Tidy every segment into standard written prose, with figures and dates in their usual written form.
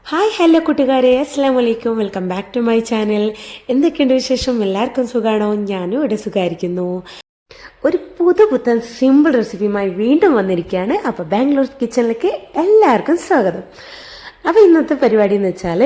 Hi hello കൂട്ടുകാരെ, അസ്സാം വലൈക്കും. Welcome back to my channel. എന്തൊക്കെയുണ്ട് വിശേഷം? എല്ലാവർക്കും സുഖമാണോ? ഞാനും ഇവിടെ സുഖമായിരിക്കുന്നു. ഒരു പുതുപുത്തൻ സിമ്പിൾ റെസിപ്പിയുമായി വീണ്ടും വന്നിരിക്കുകയാണ്. അപ്പോൾ ബാംഗ്ലൂർ കിച്ചണിലേക്ക് എല്ലാവർക്കും സ്വാഗതം. അപ്പോൾ ഇന്നത്തെ പരിപാടി എന്ന് വെച്ചാൽ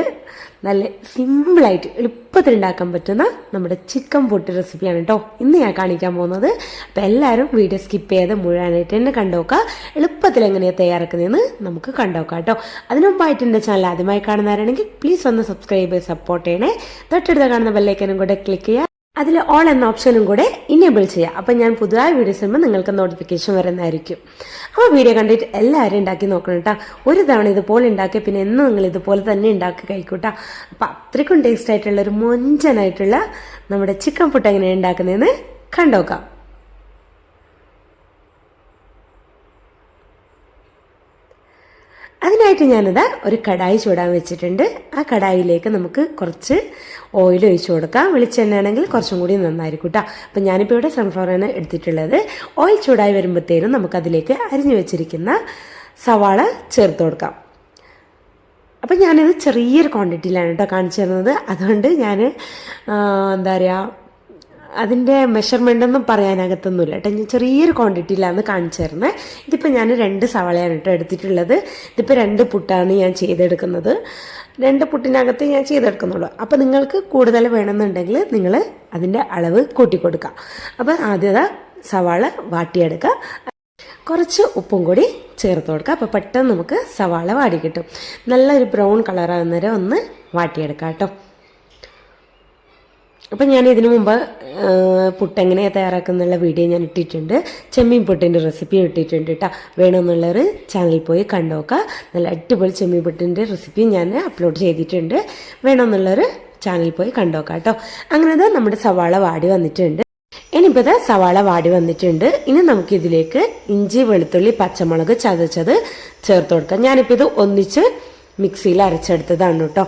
നല്ല സിമ്പിളായിട്ട് എളുപ്പത്തിൽ ഉണ്ടാക്കാൻ പറ്റുന്ന നമ്മുടെ ചിക്കൻ പൊട്ടി റെസിപ്പിയാണ് കേട്ടോ ഇന്ന് ഞാൻ കാണിക്കാൻ പോകുന്നത്. അപ്പോൾ എല്ലാവരും വീഡിയോ സ്കിപ്പ് ചെയ്ത് മുഴുവനായിട്ട് തന്നെ കണ്ടുനോക്കുക. എളുപ്പത്തിൽ എങ്ങനെയാണ് തയ്യാറാക്കുന്നതെന്ന് നമുക്ക് കണ്ടുനോക്കാം കേട്ടോ. അതിനു മുമ്പായിട്ട് എൻ്റെ ചാനൽ ആദ്യമായി കാണുന്നവരാണെങ്കിൽ പ്ലീസ് ഒന്ന് സബ്സ്ക്രൈബ് ചെയ്ത് സപ്പോർട്ട് ചെയ്യണേ. തൊട്ടടുത്ത് കാണുന്ന ബെല്ലൈക്കനും കൂടെ ക്ലിക്ക് ചെയ്യുക. അതിൽ ഓൾ എന്ന ഓപ്ഷനും കൂടെ ഇനേബിൾ ചെയ്യുക. അപ്പം ഞാൻ പുതുതായ വീഡിയോസ് വരുമ്പോൾ നിങ്ങൾക്ക് നോട്ടിഫിക്കേഷൻ വരുന്നതായിരിക്കും. അപ്പോൾ വീഡിയോ കണ്ടിട്ട് എല്ലാവരും ഉണ്ടാക്കി നോക്കണം കേട്ടോ. ഒരു തവണ ഇതുപോലെ ഉണ്ടാക്കി പിന്നെ എന്നും നിങ്ങൾ ഇതുപോലെ തന്നെ ഉണ്ടാക്കി കഴിക്കൂട്ടാ. അപ്പം അത്രയ്ക്കും ടേസ്റ്റ് ആയിട്ടുള്ള ഒരു മൊഞ്ചനായിട്ടുള്ള നമ്മുടെ ചിക്കൻ പുട്ട് എങ്ങനെയാണ് ഉണ്ടാക്കുന്നതെന്ന് കണ്ടോക്കാം. അതിനായിട്ട് ഞാനിതാ ഒരു കടായി ചൂടാൻ വെച്ചിട്ടുണ്ട്. ആ കടായിലേക്ക് നമുക്ക് കുറച്ച് ഓയിൽ ഒഴിച്ചു കൊടുക്കാം. വെളിച്ചെണ്ണ ആണെങ്കിൽ കുറച്ചും കൂടി നന്നായിരിക്കും കേട്ടോ. അപ്പം ഞാനിപ്പോൾ ഇവിടെ സൺഫ്ലവറാണ് എടുത്തിട്ടുള്ളത്. ഓയിൽ ചൂടായി വരുമ്പോഴത്തേനും നമുക്കതിലേക്ക് അരിഞ്ഞു വെച്ചിരിക്കുന്ന സവാള ചേർത്ത് കൊടുക്കാം. അപ്പം ഞാനിത് ചെറിയൊരു ക്വാണ്ടിറ്റിയിലാണ് കേട്ടോ കാണിച്ചു തരുന്നത്. അതുകൊണ്ട് ഞാൻ എന്താ പറയുക അതിൻ്റെ മെഷർമെൻ്റൊന്നും പറയാനകത്തൊന്നുമില്ല കേട്ടോ. ഞാൻ ചെറിയൊരു ക്വാണ്ടിറ്റിയിലാണ് കാണിച്ചു തരുന്നത്. ഇതിപ്പോൾ ഞാൻ 2 സവാളയാണ് കേട്ടോ എടുത്തിട്ടുള്ളത്. ഇതിപ്പോൾ 2 പുട്ടാണ് ഞാൻ ചെയ്തെടുക്കുന്നത്. 2 പുട്ടിനകത്ത് ഞാൻ ചെയ്തെടുക്കുന്നുള്ളൂ. അപ്പോൾ നിങ്ങൾക്ക് കൂടുതൽ വേണമെന്നുണ്ടെങ്കിൽ നിങ്ങൾ അതിൻ്റെ അളവ് കൂട്ടിക്കൊടുക്കുക. അപ്പോൾ ആദ്യം സവാള വാട്ടിയെടുക്കുക. കുറച്ച് ഉപ്പും കൂടി ചേർത്ത് കൊടുക്കുക. അപ്പോൾ പെട്ടെന്ന് നമുക്ക് സവാള വാടി കിട്ടും. നല്ലൊരു ബ്രൗൺ കളറാകുന്നേരം ഒന്ന് വാട്ടിയെടുക്കാം കേട്ടോ. അപ്പം ഞാൻ ഇതിനു മുമ്പ് പുട്ടെങ്ങനെയാണ് തയ്യാറാക്കുന്നുള്ള വീഡിയോ ഞാൻ ഇട്ടിട്ടുണ്ട്. ചെമ്മീൻ പുട്ടിൻ്റെ റെസിപ്പി ഇട്ടിട്ടുണ്ട് കേട്ടോ. വേണമെന്നുള്ളൊരു ചാനലിൽ പോയി കണ്ടുനോക്കുക. നല്ല അടിപൊളി ചെമ്മീൻ പുട്ടിൻ്റെ റെസിപ്പി ഞാൻ അപ്ലോഡ് ചെയ്തിട്ടുണ്ട്. വേണമെന്നുള്ളൊരു ചാനലിൽ പോയി കണ്ടുനോക്കാം കേട്ടോ. അങ്ങനെ നമ്മുടെ സവാള വാടി വന്നിട്ടുണ്ട്. ഇനിയിപ്പോൾ സവാള വാടി വന്നിട്ടുണ്ട്. ഇനി നമുക്കിതിലേക്ക് ഇഞ്ചി, വെളുത്തുള്ളി, പച്ചമുളക് ചതച്ചത് ചേർത്ത് കൊടുക്കാം. ഞാനിപ്പോൾ ഇത് ഒന്നിച്ച് മിക്സിയിൽ അരച്ചെടുത്തതാണ് കേട്ടോ.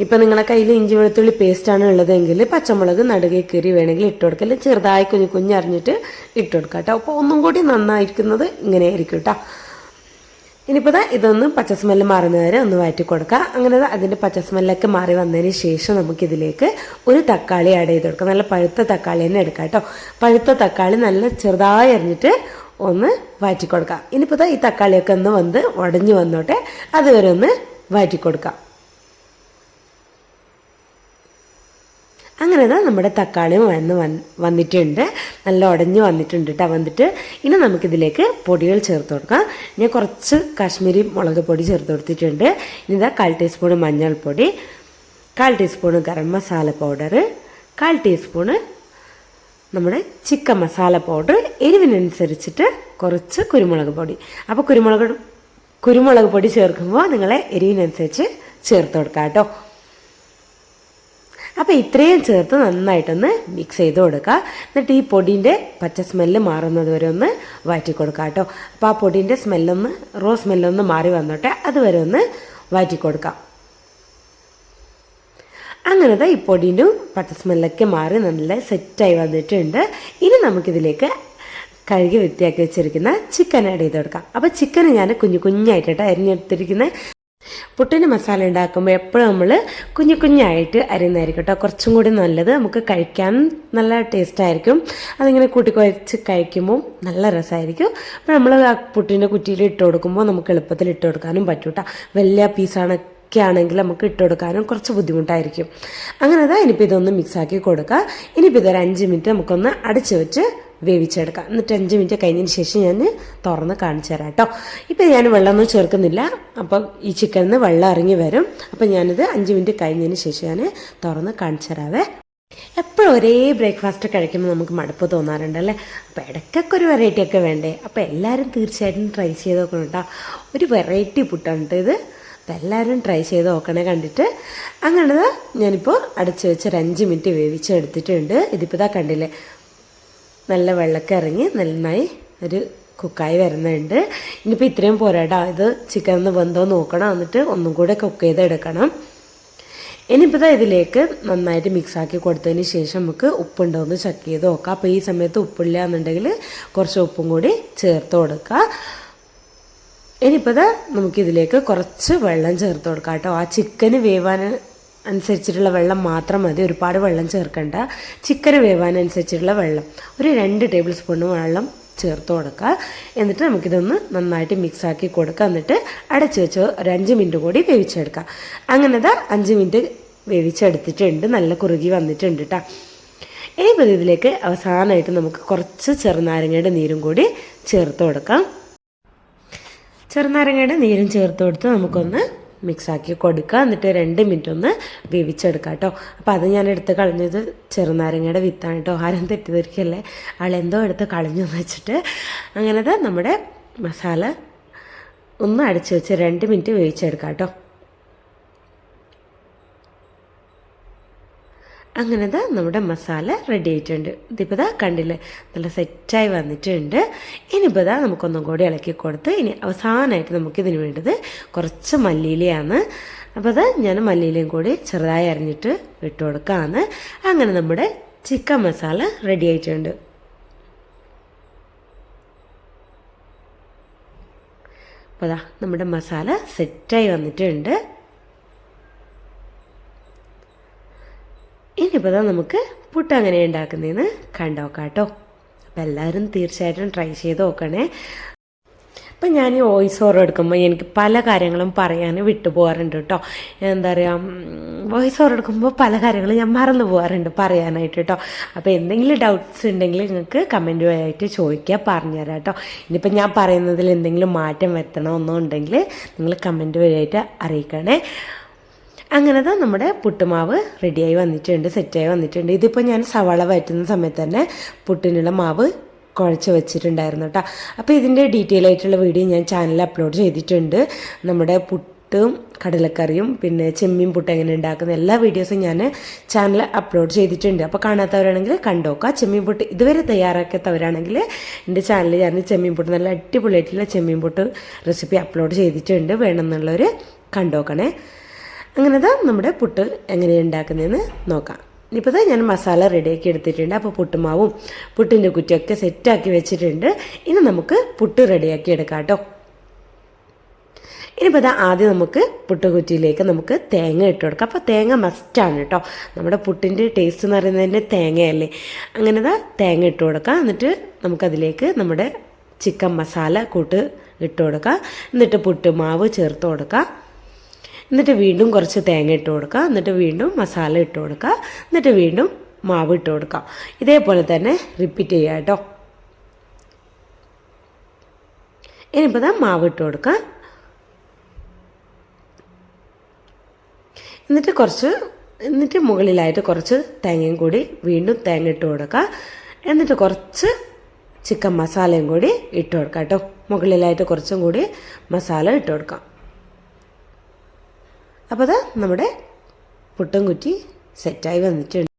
ഇപ്പം നിങ്ങളെ കയ്യിൽ ഇഞ്ചി വെളുത്തുള്ളി പേസ്റ്റാണ് ഉള്ളതെങ്കിൽ പച്ചമുളക് നടുകെ കീറി വേണമെങ്കിൽ ഇട്ട് കൊടുക്കുക. അല്ലെങ്കിൽ ചെറുതായി കുഞ്ഞറിഞ്ഞിട്ട് ഇട്ട് കൊടുക്കുക കേട്ടോ. അപ്പോൾ ഒന്നും കൂടി നന്നായിരിക്കുന്നത് ഇങ്ങനെയായിരിക്കും കേട്ടോ. ഇനിയിപ്പോൾ ഇതൊന്ന് പച്ച സ്മെല്ല് മാറുന്ന വരെ ഒന്ന് വഴറ്റി കൊടുക്കുക. അങ്ങനെ അതിൻ്റെ പച്ച സ്മെല്ലൊക്കെ മാറി വന്നതിന് ശേഷം നമുക്കിതിലേക്ക് ഒരു തക്കാളി ആഡ് ചെയ്ത് കൊടുക്കാം. നല്ല പഴുത്ത തക്കാളി തന്നെ എടുക്കാം കേട്ടോ. പഴുത്ത തക്കാളി നല്ല ചെറുതായി അരിഞ്ഞിട്ട് ഒന്ന് വഴറ്റി കൊടുക്കാം. ഇനിയിപ്പോൾ ഈ തക്കാളിയൊക്കെ ഒന്ന് ഉടഞ്ഞു വന്നോട്ടെ. അതുവരെ ഒന്ന് വഴറ്റി കൊടുക്കാം. അങ്ങനെ നമ്മുടെ തക്കാളിയും വന്നിട്ടുണ്ട്. നല്ല ഉടഞ്ഞു വന്നിട്ടുണ്ട് കേട്ടോ. വന്നിട്ട് ഇനി നമുക്കിതിലേക്ക് പൊടികൾ ചേർത്ത് കൊടുക്കാം. ഞാൻ കുറച്ച് കാശ്മീരി മുളക് പൊടി ചേർത്ത് കൊടുത്തിട്ടുണ്ട്. ഇനി 1/4 ടീസ്പൂൺ മഞ്ഞൾപ്പൊടി, 1/4 teaspoon garam masala powder, 1/4 teaspoon നമ്മുടെ ചിക്കൻ മസാല പൗഡർ, എരിവിനനുസരിച്ചിട്ട് കുറച്ച് കുരുമുളക് പൊടി. അപ്പോൾ കുരുമുളക് പൊടി ചേർക്കുമ്പോൾ നിങ്ങളെ എരിവിനനുസരിച്ച് ചേർത്ത് കൊടുക്കാം കേട്ടോ. അപ്പോൾ ഇത്രയും ചേർത്ത് നന്നായിട്ടൊന്ന് മിക്സ് ചെയ്ത് കൊടുക്കുക. എന്നിട്ട് ഈ പൊടിൻ്റെ പച്ച സ്മെല്ല് മാറുന്നത് വരെ ഒന്ന് വഴറ്റി കൊടുക്കുക കേട്ടോ. അപ്പോൾ ആ പൊടിൻ്റെ റോ സ്മെല്ലൊന്ന് മാറി വന്നോട്ടെ. അതുവരെ ഒന്ന് വഴറ്റി കൊടുക്കാം. അങ്ങനത്തെ ഈ പൊടിൻ്റെ പച്ച സ്മെല്ലൊക്കെ മാറി നല്ല സെറ്റായി വന്നിട്ടുണ്ട്. ഇനി നമുക്കിതിലേക്ക് കഴുകി വൃത്തിയാക്കി വെച്ചിരിക്കുന്ന ചിക്കൻ ആഡ് ചെയ്ത് കൊടുക്കാം. അപ്പോൾ ചിക്കൻ ഞാൻ കുഞ്ഞായിട്ടാണ് അരിഞ്ഞെടുത്തിരിക്കുന്നത്. പുട്ടിന് മസാല ഉണ്ടാക്കുമ്പോൾ എപ്പോഴും നമ്മൾ കുഞ്ഞായിട്ട് അരിയുന്നതായിരിക്കും കേട്ടോ കുറച്ചും കൂടി നല്ലത്. നമുക്ക് കഴിക്കാൻ നല്ല ടേസ്റ്റ് ആയിരിക്കും. അതിങ്ങനെ കൂട്ടിക്കുഴച്ച് കഴിക്കുമ്പോൾ നല്ല രസമായിരിക്കും. അപ്പോൾ നമ്മൾ ആ പുട്ടിൻ്റെ കുറ്റിയിൽ ഇട്ട് കൊടുക്കുമ്പോൾ നമുക്ക് എളുപ്പത്തിൽ ഇട്ട് കൊടുക്കാനും പറ്റും കേട്ടോ. വലിയ പീസാണൊക്കെ ആണെങ്കിൽ നമുക്ക് ഇട്ട് കൊടുക്കാനും കുറച്ച് ബുദ്ധിമുട്ടായിരിക്കും. അങ്ങനെ ഇനിയിപ്പോൾ ഇതൊന്ന് മിക്സാക്കി കൊടുക്കുക. ഇനിയിപ്പോൾ ഇതൊരു 5 മിനിറ്റ് നമുക്കൊന്ന് അടച്ച് വെച്ച് വേവിച്ചെടുക്കാം. എന്നിട്ട് 5 മിനിറ്റ് കഴിഞ്ഞതിന് ശേഷം ഞാൻ തുറന്ന് കാണിച്ചു തരാം കേട്ടോ. ഇപ്പം ഞാൻ വെള്ളമൊന്നും ചേർക്കുന്നില്ല. അപ്പം ഈ ചിക്കനിൽ നിന്ന് വെള്ളം ഇറങ്ങി വരും. അപ്പം ഞാനിത് 5 മിനിറ്റ് കഴിഞ്ഞതിന് ശേഷം ഞാൻ തുറന്ന് കാണിച്ചു തരാവേ. എപ്പോഴും ഒരേ ബ്രേക്ക്ഫാസ്റ്റ് കഴിക്കുമ്പോൾ നമുക്ക് മടുപ്പ് തോന്നാറുണ്ടല്ലേ. അപ്പോൾ ഇടയ്ക്കൊക്കെ ഒരു വെറൈറ്റി ഒക്കെ വേണ്ടേ. അപ്പോൾ എല്ലാവരും തീർച്ചയായിട്ടും ട്രൈ ചെയ്ത് നോക്കണം കേട്ടോ. ഒരു വെറൈറ്റി പുട്ടാണ് കേട്ടോ ഇത്. അപ്പോൾ എല്ലാവരും ട്രൈ ചെയ്ത് നോക്കണേ കണ്ടിട്ട്. അങ്ങനെ ഞാനിപ്പോൾ അടച്ച് വെച്ച് ഒരു 5 മിനിറ്റ് വേവിച്ചെടുത്തിട്ടുണ്ട്. ഇതിപ്പോൾ കണ്ടില്ലേ നല്ല വെള്ളമൊക്കെ ഇറങ്ങി നന്നായി ഒരു കുക്കായി വരുന്നുണ്ട്. ഇനിയിപ്പോൾ ഇത്രയും പോരാട്ടോ. ഇത് ചിക്കൻ വെന്തോ നോക്കണം. എന്നിട്ട് ഒന്നും കൂടെ കുക്ക് ചെയ്തെടുക്കണം. ഇനിയിപ്പോൾ ഇതിലേക്ക് നന്നായിട്ട് മിക്സാക്കി കൊടുത്തതിന് ശേഷം നമുക്ക് ഉപ്പുണ്ടോ എന്ന് ചെക്ക് ചെയ്ത് നോക്കാം. അപ്പോൾ ഈ സമയത്ത് ഉപ്പില്ല എന്നുണ്ടെങ്കിൽ കുറച്ച് ഉപ്പും കൂടി ചേർത്ത് കൊടുക്കുക. ഇനിയിപ്പോൾ ഇതാ നമുക്കിതിലേക്ക് കുറച്ച് വെള്ളം ചേർത്ത് കൊടുക്കാം കേട്ടോ. ആ ചിക്കന് വേവാൻ അനുസരിച്ചിട്ടുള്ള വെള്ളം മാത്രം മതി, ഒരുപാട് വെള്ളം ചേർക്കണ്ട. ചിക്കന് വേവാനനുസരിച്ചിട്ടുള്ള വെള്ളം ഒരു 2 ടേബിൾ സ്പൂൺ വെള്ളം ചേർത്ത് കൊടുക്കുക. എന്നിട്ട് നമുക്കിതൊന്ന് നന്നായിട്ട് മിക്സാക്കി കൊടുക്കുക. എന്നിട്ട് അടച്ച് വെച്ച് ഒരു 5 മിനിറ്റ് കൂടി വേവിച്ചെടുക്കുക. അങ്ങനെ 5 മിനിറ്റ് വേവിച്ചെടുത്തിട്ടുണ്ട്, നല്ല കുറുകി വന്നിട്ടുണ്ട് കേട്ടോ. ഇനിയിപ്പോൾ ഇതിലേക്ക് അവസാനമായിട്ട് നമുക്ക് കുറച്ച് ചെറുനാരങ്ങയുടെ നീരും കൂടി ചേർത്ത് കൊടുക്കാം. ചെറുനാരങ്ങയുടെ നീരും ചേർത്ത് കൊടുത്ത് നമുക്കൊന്ന് മിക്സാക്കി കൊടുക്കുക. എന്നിട്ട് 2 മിനിറ്റ് ഒന്ന് വേവിച്ചെടുക്കാം കേട്ടോ. അപ്പോൾ അത് ഞാൻ എടുത്ത് കളഞ്ഞത് ചെറുനാരങ്ങയുടെ വിത്താണ് കേട്ടോ. ആരും തെറ്റിദ്ധരിക്കല്ലേ, ആളെന്തോ എടുത്ത് കളഞ്ഞു എന്ന് വെച്ചിട്ട്. അങ്ങനത്തെ നമ്മുടെ മസാല ഒന്ന് അടച്ച് വെച്ച് 2 മിനിറ്റ് വേവിച്ചെടുക്കാം കേട്ടോ. അങ്ങനത്തെ നമ്മുടെ മസാല റെഡി ആയിട്ടുണ്ട്. ഇതിപ്പോൾ കണ്ടില്ലേ, നല്ല സെറ്റായി വന്നിട്ടുണ്ട്. ഇനിയിപ്പോൾ നമുക്കൊന്നും കൂടി ഇളക്കി കൊടുത്ത് ഇനി അവസാനമായിട്ട് നമുക്കിതിന് വേണ്ടത് കുറച്ച് മല്ലിയിലയാണ്. അപ്പോൾ ഞാൻ മല്ലിയിലയും കൂടി ചെറുതായി അരിഞ്ഞിട്ട് ഇട്ട് കൊടുക്കുകയാണ്. അങ്ങനെ നമ്മുടെ ചിക്കൻ മസാല റെഡി ആയിട്ടുണ്ട്. അപ്പോൾ നമ്മുടെ മസാല സെറ്റായി വന്നിട്ടുണ്ട്. ഇനിയിപ്പോൾ നമുക്ക് പുട്ട് എങ്ങനെ ഉണ്ടാക്കുന്നതെന്ന് കണ്ടുനോക്കാം കേട്ടോ. അപ്പോൾ എല്ലാവരും തീർച്ചയായിട്ടും ട്രൈ ചെയ്ത് നോക്കണേ. അപ്പം ഞാൻ ഈ വോയിസ് ഓവർ എടുക്കുമ്പോൾ എനിക്ക് പല കാര്യങ്ങളും പറയാൻ വിട്ടുപോകാറുണ്ട് കേട്ടോ. എന്താ പറയുക, വോയിസ് ഓവർ എടുക്കുമ്പോൾ പല കാര്യങ്ങളും ഞാൻ മറന്നു പോകാറുണ്ട് പറയാനായിട്ട് കേട്ടോ. അപ്പോൾ എന്തെങ്കിലും ഡൗട്ട്സ് ഉണ്ടെങ്കിൽ നിങ്ങൾക്ക് കമൻറ്റ് വഴിയായിട്ട് ചോദിക്കുക, പറഞ്ഞുതരാം കേട്ടോ. ഇനിയിപ്പോൾ ഞാൻ പറയുന്നതിൽ എന്തെങ്കിലും മാറ്റം വരുത്തണമെന്നുണ്ടെങ്കിൽ നിങ്ങൾ കമൻറ്റ് വഴിയായിട്ട് അറിയിക്കണേ. അങ്ങനത്തെ നമ്മുടെ പുട്ടുമാവ് റെഡിയായി വന്നിട്ടുണ്ട്, സെറ്റായി വന്നിട്ടുണ്ട്. ഇതിപ്പോൾ ഞാൻ സവാള വഴറ്റുന്ന സമയത്ത് തന്നെ പുട്ടിനുള്ള മാവ് കുഴച്ച് വെച്ചിട്ടുണ്ടായിരുന്നു കേട്ടോ. അപ്പോൾ ഇതിൻ്റെ ഡീറ്റെയിൽ ആയിട്ടുള്ള വീഡിയോ ഞാൻ ചാനലിൽ അപ്ലോഡ് ചെയ്തിട്ടുണ്ട്. നമ്മുടെ പുട്ടും കടലക്കറിയും പിന്നെ ചെമ്മീൻ പുട്ട് എങ്ങനെ ഉണ്ടാക്കുന്ന എല്ലാ വീഡിയോസും ഞാൻ ചാനലിൽ അപ്ലോഡ് ചെയ്തിട്ടുണ്ട്. അപ്പോൾ കാണാത്തവരാണെങ്കിൽ കണ്ടുനോക്കുക. ചെമ്മീൻ പുട്ട് ഇതുവരെ തയ്യാറാക്കാത്തവരാണെങ്കിൽ എൻ്റെ ചാനലിൽ ഞാൻ ചെമ്മീൻ പുട്ട് നല്ല അടിപൊളിയായിട്ടുള്ള ചെമ്മീൻ പുട്ട് റെസിപ്പി അപ്ലോഡ് ചെയ്തിട്ടുണ്ട്, വേണമെന്നുള്ളവർ കണ്ടുനോക്കണേ. അങ്ങനത്തെ നമ്മുടെ പുട്ട് എങ്ങനെയാണ് ഉണ്ടാക്കുന്നതെന്ന് നോക്കാം. ഇപ്പോൾ ഞാൻ മസാല റെഡിയാക്കി എടുത്തിട്ടുണ്ട്. അപ്പോൾ പുട്ടുമാവും പുട്ടിൻ്റെ കുറ്റിയൊക്കെ സെറ്റാക്കി വെച്ചിട്ടുണ്ട്. ഇനി നമുക്ക് പുട്ട് റെഡിയാക്കി എടുക്കാം കേട്ടോ. ഇനിയിപ്പോൾ ആദ്യം നമുക്ക് പുട്ടുകുറ്റിയിലേക്ക് നമുക്ക് തേങ്ങ ഇട്ട് കൊടുക്കാം. അപ്പോൾ തേങ്ങ മസ്റ്റാണ് കേട്ടോ. നമ്മുടെ പുട്ടിൻ്റെ ടേസ്റ്റ് എന്ന് പറയുന്നതിൻ്റെ തേങ്ങയല്ലേ. അങ്ങനെ തേങ്ങ ഇട്ട് കൊടുക്കാം. എന്നിട്ട് നമുക്കതിലേക്ക് നമ്മുടെ ചിക്കൻ മസാല കൂട്ട് ഇട്ട് കൊടുക്കാം. എന്നിട്ട് പുട്ടുമാവ് ചേർത്ത് കൊടുക്കാം. എന്നിട്ട് വീണ്ടും കുറച്ച് തേങ്ങ ഇട്ട് കൊടുക്കുക. എന്നിട്ട് വീണ്ടും മസാല ഇട്ട് കൊടുക്കുക. എന്നിട്ട് വീണ്ടും മാവ് ഇട്ട് കൊടുക്കുക. ഇതേപോലെ തന്നെ റിപ്പീറ്റ് ചെയ്യുക കേട്ടോ. ഇനിയിപ്പോൾ മാവ് ഇട്ട് കൊടുക്കുക. എന്നിട്ട് മുകളിലായിട്ട് കുറച്ച് തേങ്ങയും കൂടി വീണ്ടും തേങ്ങ ഇട്ട് കൊടുക്കുക. എന്നിട്ട് കുറച്ച് ചിക്കൻ മസാലയും കൂടി ഇട്ട് കൊടുക്കുക കേട്ടോ. മുകളിലായിട്ട് കുറച്ചും കൂടി മസാല ഇട്ട് കൊടുക്കാം. അപ്പോൾ നമ്മുടെ പുട്ടും കുറ്റി സെറ്റായി വന്നിട്ടുണ്ട്.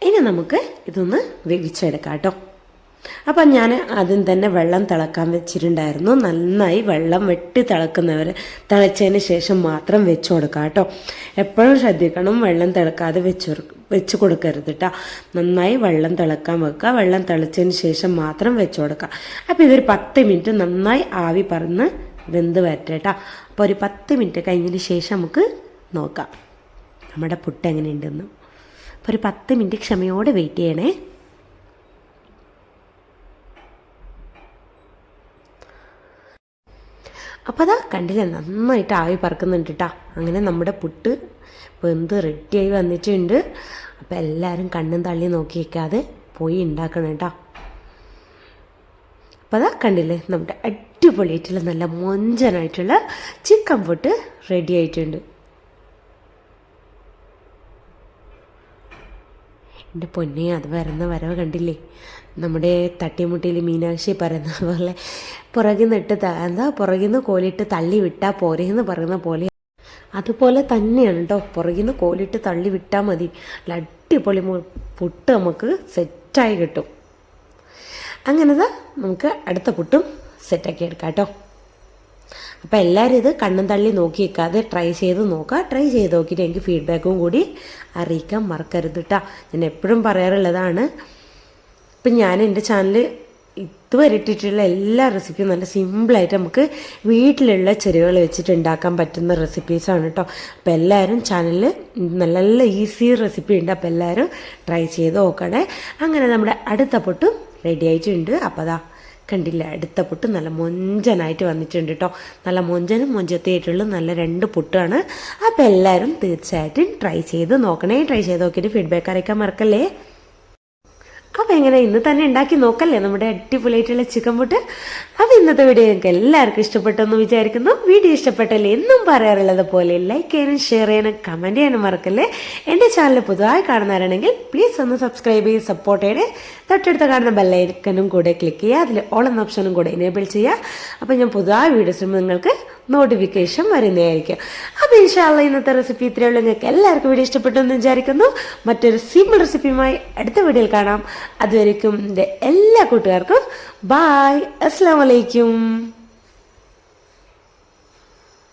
ഇനി നമുക്ക് ഇതൊന്ന് വേവിച്ചെടുക്കാം കേട്ടോ. അപ്പം ഞാൻ ആദ്യം തന്നെ വെള്ളം തിളക്കാൻ വെച്ചിട്ടുണ്ടായിരുന്നു. നന്നായി വെള്ളം വെട്ടി തിളച്ചതിന് ശേഷം മാത്രം വെച്ച് കൊടുക്കാം കേട്ടോ. എപ്പോഴും ശ്രദ്ധിക്കണം, വെള്ളം തിളക്കാതെ വെച്ച് കൊടുക്കരുത് കേട്ടോ. നന്നായി വെള്ളം തിളക്കാൻ വെക്കുക. വെള്ളം തിളച്ചതിന് ശേഷം മാത്രം വെച്ച് കൊടുക്കുക. അപ്പോൾ ഇതൊരു 10 മിനിറ്റ് നന്നായി ആവി പറന്ന് വെന്ത് വരട്ടെ കേട്ടോ. അപ്പോൾ ഒരു 10 മിനിറ്റ് കഴിഞ്ഞതിന് ശേഷം നമുക്ക് നോക്കാം നമ്മുടെ പുട്ട് എങ്ങനെയുണ്ടെന്ന്. അപ്പോൾ ഒരു 10 മിനിറ്റ് ക്ഷമയോടെ വെയിറ്റ് ചെയ്യണേ. അപ്പോൾ കണ്ടില്ലേ, നന്നായിട്ട് ആവി പറക്കുന്നുണ്ട് കേട്ടോ. അങ്ങനെ നമ്മുടെ പുട്ട് വെന്ത് റെഡിയായി വന്നിട്ടുണ്ട്. അപ്പോൾ എല്ലാവരും കണ്ണും തള്ളി നോക്കി വയ്ക്കാതെ പോയി ഉണ്ടാക്കണം കേട്ടോ. അപ്പോൾ കണ്ടില്ലേ, നമ്മുടെ അടിപൊളിയായിട്ടുള്ള നല്ല മൊഞ്ചനായിട്ടുള്ള ചിക്കൻ പുട്ട് റെഡി ആയിട്ടുണ്ട്. എൻ്റെ പൊന്നെ, അത് വരുന്ന വരവ് കണ്ടില്ലേ. നമ്മുടെ തട്ടിമുട്ടിയിൽ മീനാക്ഷി പറയുന്ന പോലെ പുറകിൽ നിന്ന് കോലിട്ട് തള്ളി വിട്ടാൽ പോരെന്ന് പറയുന്ന പോലെ അതുപോലെ തന്നെയാണ് കേട്ടോ. പുറകിൽ നിന്ന് കോലിട്ട് തള്ളി വിട്ടാൽ മതി, അടിപൊളി പുട്ട് നമുക്ക് സെറ്റായി കിട്ടും. അങ്ങനെ നമുക്ക് അടുത്ത പുട്ടും സെറ്റാക്കി എടുക്കാം കേട്ടോ. അപ്പോൾ എല്ലാവരും ഇത് കണ്ണും തള്ളി നോക്കി വെക്കാതെ ട്രൈ ചെയ്ത് നോക്കുക. ട്രൈ ചെയ്ത് നോക്കിയിട്ട് എനിക്ക് ഫീഡ്ബാക്കും കൂടി അറിയിക്കാൻ മറക്കരുത് കേട്ടോ. ഞാൻ എപ്പോഴും പറയാറുള്ളതാണ്. ഇപ്പം ഞാൻ എൻ്റെ ചാനൽ ഇതുവരെ ഇട്ടിട്ടുള്ള എല്ലാ റെസിപ്പിയും നല്ല സിമ്പിളായിട്ട് നമുക്ക് വീട്ടിലുള്ള ചെരുവകൾ വെച്ചിട്ട് ഉണ്ടാക്കാൻ പറ്റുന്ന റെസിപ്പീസാണ് കേട്ടോ. അപ്പോൾ എല്ലാവരും ചാനലിൽ നല്ല നല്ല ഈസി റെസിപ്പി ഉണ്ട്. അപ്പോൾ എല്ലാവരും ട്രൈ ചെയ്ത് നോക്കണേ. അങ്ങനെ നമ്മുടെ അടുത്ത പൊട്ടും റെഡി ആയിട്ടുണ്ട്. അപ്പോൾ അതാ കണ്ടില്ല, അടുത്ത പുട്ട് നല്ല മൊഞ്ചനായിട്ട് വന്നിട്ടുണ്ട് കേട്ടോ. നല്ല മൊഞ്ചനും മൊഞ്ചത്തായിട്ടുള്ള നല്ല 2 പുട്ടാണ്. അപ്പോൾ എല്ലാവരും തീർച്ചയായിട്ടും ട്രൈ ചെയ്ത് നോക്കണേ. ട്രൈ ചെയ്ത് നോക്കിയിട്ട് ഫീഡ്ബാക്ക് അറിയിക്കാൻ മറക്കല്ലേ. അപ്പോൾ എങ്ങനെ ഇന്ന് തന്നെ ഉണ്ടാക്കി നോക്കല്ലേ നമ്മുടെ അടിപൊളിയായിട്ടുള്ള ചിക്കൻ പുട്ട്. അപ്പോൾ ഇന്നത്തെ വീഡിയോ നിങ്ങൾക്ക് എല്ലാവർക്കും ഇഷ്ടപ്പെട്ടെന്ന് വിചാരിക്കുന്നു. വീഡിയോ ഇഷ്ടപ്പെട്ടല്ലേ എന്നും പറയാറുള്ളത് പോലെ ലൈക്ക് ചെയ്യാനും ഷെയർ ചെയ്യാനും കമൻറ്റ് ചെയ്യാനും മറക്കല്ലേ. എൻ്റെ ചാനൽ പുതുതായി കാണുന്നവരാണെങ്കിൽ പ്ലീസ് ഒന്ന് സബ്സ്ക്രൈബ് ചെയ്ത് സപ്പോർട്ട് ചെയ്യണേ. തൊട്ടടുത്ത് കാണുന്ന ബെല്ലൈക്കനും കൂടെ ക്ലിക്ക് ചെയ്യുക, അതിൽ ഓൾ എന്ന ഓപ്ഷനും കൂടെ എനേബിൾ ചെയ്യുക. അപ്പോൾ ഞാൻ പുതുതായ വീഡിയോസ് നിങ്ങൾക്ക് നോട്ടിഫിക്കേഷൻ വരുന്നതായിരിക്കും. അപ്പോൾ ഇൻഷാ അല്ലാഹ് ഇന്നത്തെ റെസിപ്പി ഇത്രയേ ഉള്ളൂ. നിങ്ങൾക്ക് എല്ലാവർക്കും വീഡിയോ ഇഷ്ടപ്പെട്ടു എന്ന് വിചാരിക്കുന്നു. മറ്റൊരു സിമ്പിൾ റെസിപ്പിയുമായി അടുത്ത വീഡിയോയിൽ കാണാം. അതുവരേക്കും എൻ്റെ എല്ലാ കൂട്ടുകാർക്കും ബായ്, അസ്സലാമു അലൈക്കും.